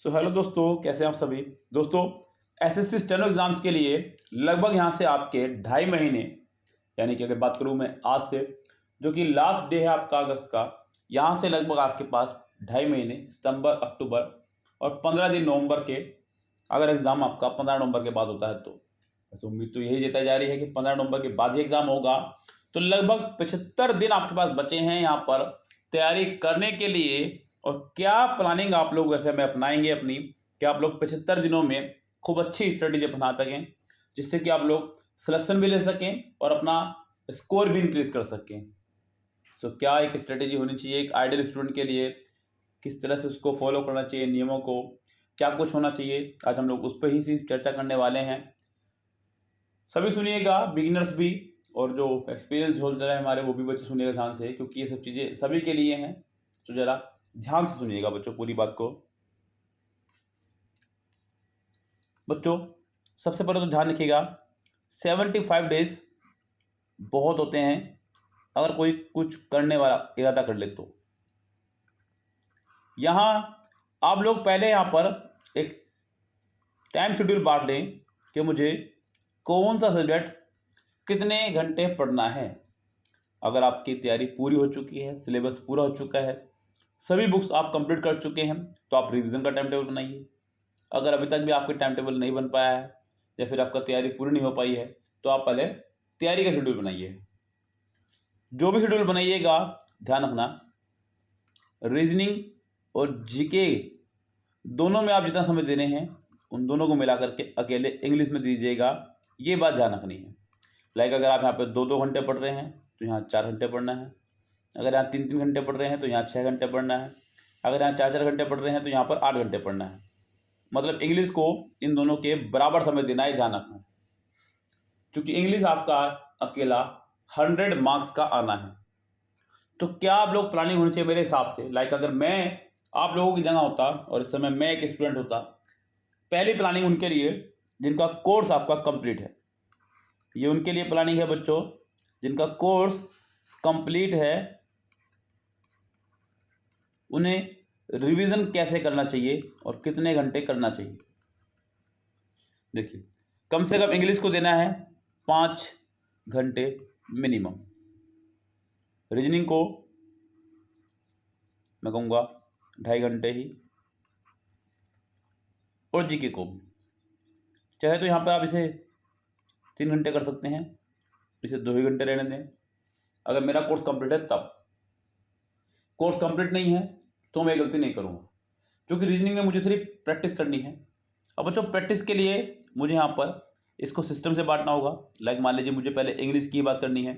Hello दोस्तों, कैसे हैं आप सभी। दोस्तों, एसएससी स्टेनो एग्जाम्स के लिए लगभग यहाँ से आपके 2.5 महीने, यानी कि अगर बात करूँ मैं आज से, जो कि लास्ट डे है आपका अगस्त का, यहाँ से लगभग आपके पास 2.5 महीने सितंबर, अक्टूबर और 15 दिन नवंबर के, अगर एग्ज़ाम आपका 15 नवंबर के बाद होता है तो वैसे उम्मीद तो यही जताई जा रही है कि 15 नवंबर के बाद ही एग्ज़ाम होगा। तो लगभग 75 दिन आपके पास बचे हैं यहाँ पर तैयारी करने के लिए। और क्या प्लानिंग आप लोग वैसे में अपनाएंगे अपनी, कि आप लोग 75 दिनों में खूब अच्छी स्ट्रेटेजी अपना सकें, जिससे कि आप लोग सिलेक्शन भी ले सकें और अपना स्कोर भी इंक्रीज कर सकें। क्या एक स्ट्रेटेजी होनी चाहिए एक आइडियल स्टूडेंट के लिए, किस तरह से उसको फॉलो करना चाहिए, नियमों को क्या कुछ होना चाहिए, आज हम लोग उस पर ही चर्चा करने वाले हैं। सभी सुनिएगा, बिगिनर्स भी और जो एक्सपीरियंस होल्डर है हमारे वो भी बच्चे सुनिएगा ध्यान से, क्योंकि ये सब चीज़ें सभी के लिए हैं। तो जरा ध्यान से सुनिएगा बच्चों पूरी बात को। बच्चों, सबसे पहले तो ध्यान रखिएगा, 75 डेज बहुत होते हैं अगर कोई कुछ करने वाला इरादा कर ले तो। यहाँ आप लोग पहले यहाँ पर एक टाइम शेड्यूल बांट लें कि मुझे कौन सा सब्जेक्ट कितने घंटे पढ़ना है। अगर आपकी तैयारी पूरी हो चुकी है, सिलेबस पूरा हो चुका है, सभी बुक्स आप कंप्लीट कर चुके हैं, तो आप रिवीजन का टाइम टेबल बनाइए। अगर अभी तक भी आपके टाइम टेबल नहीं बन पाया है या फिर आपका तैयारी पूरी नहीं हो पाई है, तो आप पहले तैयारी का शेड्यूल बनाइए। जो भी शेड्यूल बनाइएगा, ध्यान रखना रीजनिंग और जीके दोनों में आप जितना समय दे रहे हैं उन दोनों को मिला करके अकेले इंग्लिश में दीजिएगा, ये बात ध्यान रखनी है। लाइक अगर आप यहाँ पे 2-2 घंटे पढ़ रहे हैं तो यहाँ 4 घंटे पढ़ना है। अगर यहाँ 3-3 घंटे पढ़ रहे हैं तो यहाँ 6 घंटे पढ़ना है। अगर यहाँ 4-4 घंटे पढ़ रहे हैं तो यहाँ पर 8 घंटे पढ़ना है। मतलब इंग्लिश को इन दोनों के बराबर समय देना है, ध्यान रखना, क्योंकि इंग्लिश आपका अकेला 100 मार्क्स का आना है। तो क्या आप लोग प्लानिंग होनी चाहिए मेरे हिसाब से। लाइक अगर मैं आप लोगों की जगह होता और इस समय मैं एक स्टूडेंट होता, पहली प्लानिंग उनके लिए जिनका कोर्स आपका कंप्लीट है। ये उनके लिए प्लानिंग है बच्चों जिनका कोर्स कंप्लीट है, उन्हें रिवीजन कैसे करना चाहिए और कितने घंटे करना चाहिए। देखिए, कम से कम इंग्लिश को देना है 5 घंटे मिनिमम। रीजनिंग को मैं कहूँगा 2.5 घंटे ही, और जीके को चाहे तो यहाँ पर आप इसे 3 घंटे कर सकते हैं, इसे 2 ही घंटे रहने दें अगर मेरा कोर्स कंप्लीट है तब। कोर्स कंप्लीट नहीं है तो मैं गलती नहीं करूँगा, क्योंकि रीजनिंग में मुझे सिर्फ प्रैक्टिस करनी है। अब बच्चों, प्रैक्टिस के लिए मुझे यहाँ पर इसको सिस्टम से बांटना होगा। लाइक मान लीजिए मुझे पहले इंग्लिश की बात करनी है,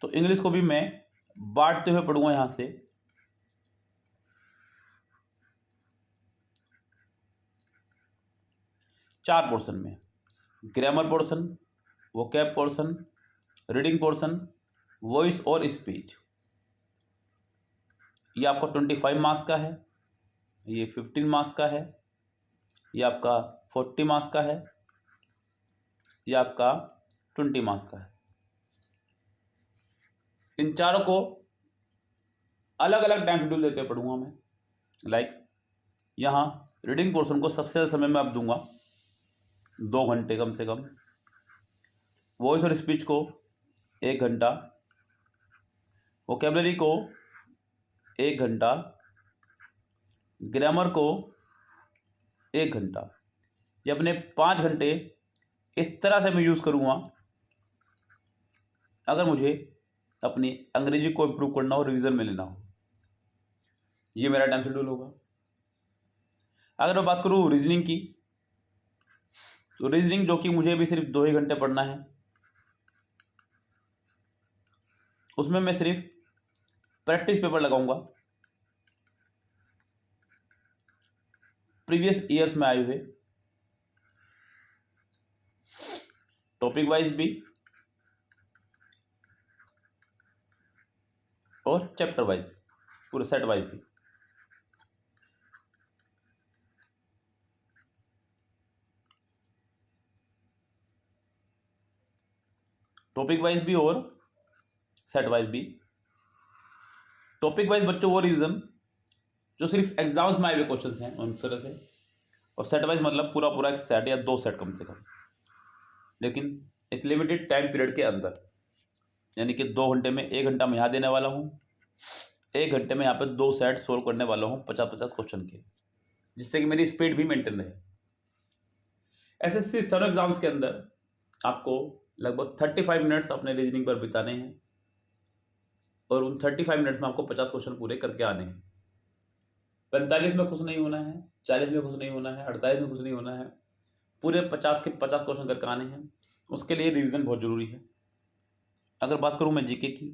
तो इंग्लिश को भी मैं बांटते हुए पढ़ूंगा यहाँ से। चार पोर्शन में, grammar portion, vocab portion, reading portion, voice और स्पीच। ये आपका 25 मार्क्स का है, ये 15 मार्क्स का है, ये आपका 40 मार्क्स का है, ये आपका 20 मार्क्स का है। इन चारों को अलग अलग टाइम शेड्यूल देते हुए पढ़ूंगा मैं। लाइक यहाँ रीडिंग पोर्शन को सबसे ज़्यादा समय मैं अब दूंगा 2 घंटे कम से कम, वॉइस और स्पीच को 1 घंटा, वोकेबलरी को 1 घंटा, ग्रामर को 1 घंटा। ये अपने 5 घंटे इस तरह से मैं यूज़ करूँगा अगर मुझे अपनी अंग्रेजी को इम्प्रूव करना हो, रिवीजन में लेना हो। ये मेरा टाइम शेड्यूल होगा। अगर मैं बात करूँ रीजनिंग की, तो रीजनिंग जो कि मुझे भी सिर्फ 2 ही घंटे पढ़ना है, उसमें मैं सिर्फ प्रैक्टिस पेपर लगाऊंगा प्रीवियस ईयर्स में आए हुए, टॉपिक वाइज भी और चैप्टर वाइज, पूरे सेट वाइज भी। टॉपिक वाइज भी और सेट वाइज भी। टॉपिक वाइज बच्चों वो रिवीजन जो सिर्फ एग्जाम्स में आए हुए क्वेश्चन हैं उन तरह से, और सेट वाइज मतलब पूरा पूरा एक सेट या 2 सेट कम से कम, लेकिन एक लिमिटेड टाइम पीरियड के अंदर, यानी कि 2 घंटे में 1 घंटा मैं यहाँ देने वाला हूँ, 1 घंटे में यहाँ पे 2 सेट सोल्व करने वाला हूँ 50-50 क्वेश्चन के, जिससे कि मेरी स्पीड भी मेंटेन रहे। एसएससी स्टेनो एग्जाम्स के अंदर आपको लगभग 35 मिनट्स अपने रीजनिंग पर बिताने हैं, और उन 35 मिनट्स में आपको 50 क्वेश्चन पूरे करके आने हैं। 45 में खुश नहीं होना है, 40 में खुश नहीं होना है, 48 में खुश नहीं होना है, पूरे 50 के 50 क्वेश्चन करके आने हैं। उसके लिए रिवीजन बहुत जरूरी है। अगर बात करूं मैं जीके की,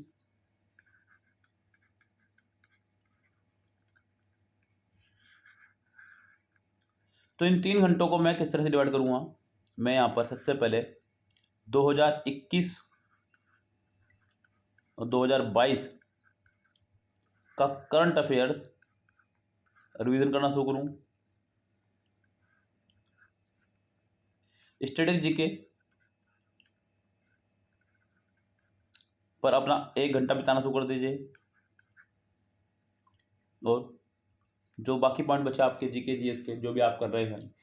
तो इन 3 घंटों को मैं किस तरह से डिवाइड करूंगा। मैं यहाँ पर सबसे पहले 2021 और 2022 का करंट अफेयर्स रिवीजन करना शुरू करूँ। स्टैटिक जीके पर अपना 1 घंटा बिताना शुरू कर दीजिए, और जो बाकी पॉइंट बचे आपके जीके जीएस के जो भी आप कर रहे हैं,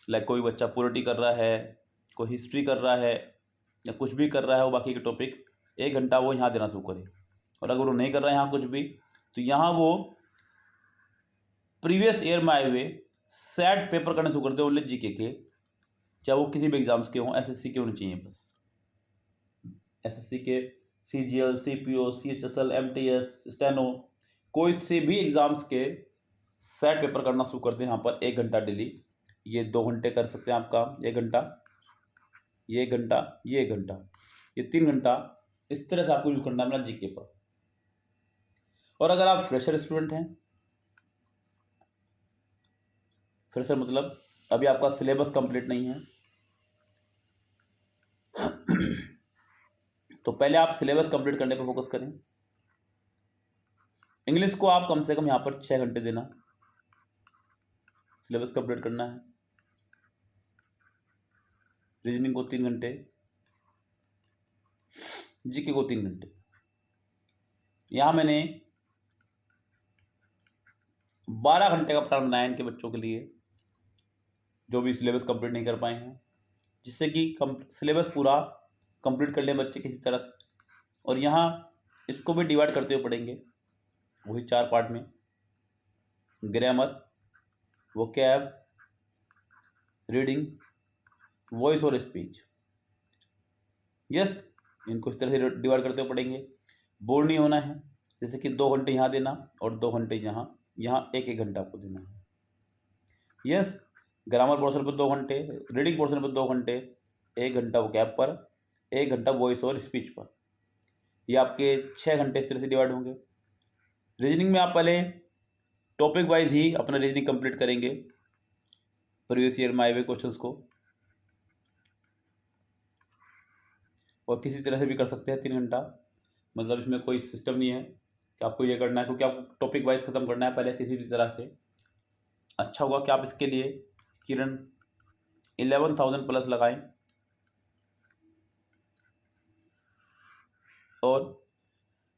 लाइक कोई बच्चा पॉलिटी कर रहा है, कोई हिस्ट्री कर रहा है, या कुछ भी कर रहा है वो बाकी के टॉपिक, 1 घंटा वो यहाँ देना शुरू करे। और अगर वो नहीं कर रहा है यहाँ कुछ भी, तो यहाँ वो प्रीवियस ईयर में आए हुए सेट पेपर करने शुरू कर दे ओनली जीके के, चाहे वो किसी भी एग्जाम्स के हों, एसएससी के होने चाहिए बस। एसएससी के, CGL, CPO, CHSL, MTS, steno, कोई से भी एग्जाम्स के सेट पेपर करना शुरू कर दें यहाँ पर 1 घंटा डेली। ये 2 घंटे कर सकते हैं आप काम, 1 घंटा, ये 1 घंटा, ये 1 घंटा, ये 3 घंटा, इस तरह से आपको यूज करना है अपना जीके पर। और अगर आप फ्रेशर स्टूडेंट हैं, फ्रेशर मतलब अभी आपका सिलेबस कंप्लीट नहीं है, तो पहले आप सिलेबस कंप्लीट करने पर फोकस करें। इंग्लिश को आप कम से कम यहाँ पर 6 घंटे देना, सिलेबस कंप्लीट करना है। रीजनिंग को 3 घंटे, जीके को 3 घंटे। यहाँ मैंने 12 घंटे का प्लान बनाया इनके बच्चों के लिए जो भी सिलेबस कंप्लीट नहीं कर पाए हैं, जिससे कि सिलेबस पूरा कंप्लीट कर लें बच्चे किसी तरह से। और यहाँ इसको भी डिवाइड करते हुए पढ़ेंगे, वही 4 पार्ट में, ग्रामर, वोकैब, रीडिंग, वॉइस और स्पीच। यस, इनको इस तरह से डिवाइड करते हुए पढ़ेंगे। बोर नहीं होना है, जैसे कि 2 घंटे यहाँ देना और 2 घंटे यहाँ 1-1 घंटा आपको देना है। यस, ग्रामर पोर्शन पर 2 घंटे, रीडिंग पोर्शन पर 2 घंटे, 1 घंटा वोकैब पर, 1 घंटा वॉइस और स्पीच पर। ये आपके 6 घंटे इस तरह से डिवाइड होंगे। रीजनिंग में आप पहले टॉपिक वाइज ही अपना रीजनिंग कंप्लीट करेंगे, प्रीवियस ईयर में आए हुए क्वेश्चंस को, और किसी तरह से भी कर सकते हैं 3 घंटा, मतलब इसमें कोई सिस्टम नहीं है कि आपको ये करना है, क्योंकि आपको टॉपिक वाइज ख़त्म करना है पहले किसी भी तरह से। अच्छा होगा कि आप इसके लिए किरण 11,000 प्लस लगाएं, और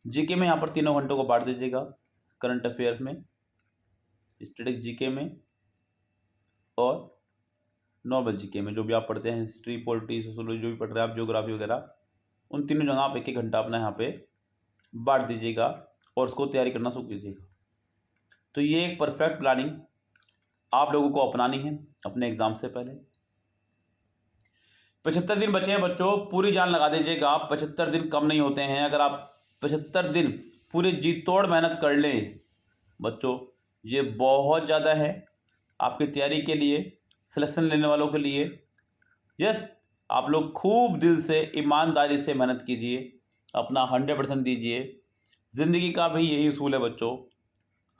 जीके में यहाँ पर 3 घंटों को बांट दीजिएगा, करंट अफेयर्स में, स्टैटिक जीके में, और नॉर्मल जीके में जो भी आप पढ़ते हैं, हिस्ट्री, पॉलिटी, सोशोलॉजी जो भी पढ़ रहे हैं आप, ज्योग्राफी वगैरह, उन तीनों जगह आप 1-1 घंटा अपना यहाँ पे बांट दीजिएगा और उसको तैयारी करना शुरू कीजिएगा। तो ये एक परफेक्ट प्लानिंग आप लोगों को अपनानी है अपने एग्जाम से पहले। 75 दिन बचे हैं बच्चों, पूरी जान लगा दीजिएगा आप। 75 दिन कम नहीं होते हैं। अगर आप 75 दिन पूरी जी तोड़ मेहनत कर लें बच्चों, ये बहुत ज़्यादा है आपकी तैयारी के लिए, सिलेक्शन लेने वालों के लिए। यस, आप लोग खूब दिल से, ईमानदारी से मेहनत कीजिए, अपना 100% दीजिए। ज़िंदगी का भी यही उसूल है बच्चों,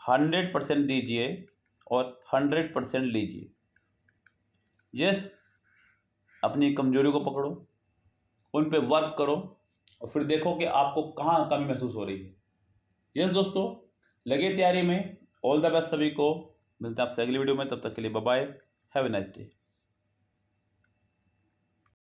100% दीजिए और 100% लीजिए। यस, अपनी कमजोरी को पकड़ो, उन पे वर्क करो, और फिर देखो कि आपको कहाँ कमी महसूस हो रही है। यस दोस्तों, लगे तैयारी में। ऑल द बेस्ट सभी को। मिलते हैं आपसे अगली वीडियो में, तब तक के लिए bye bye, have a nice day.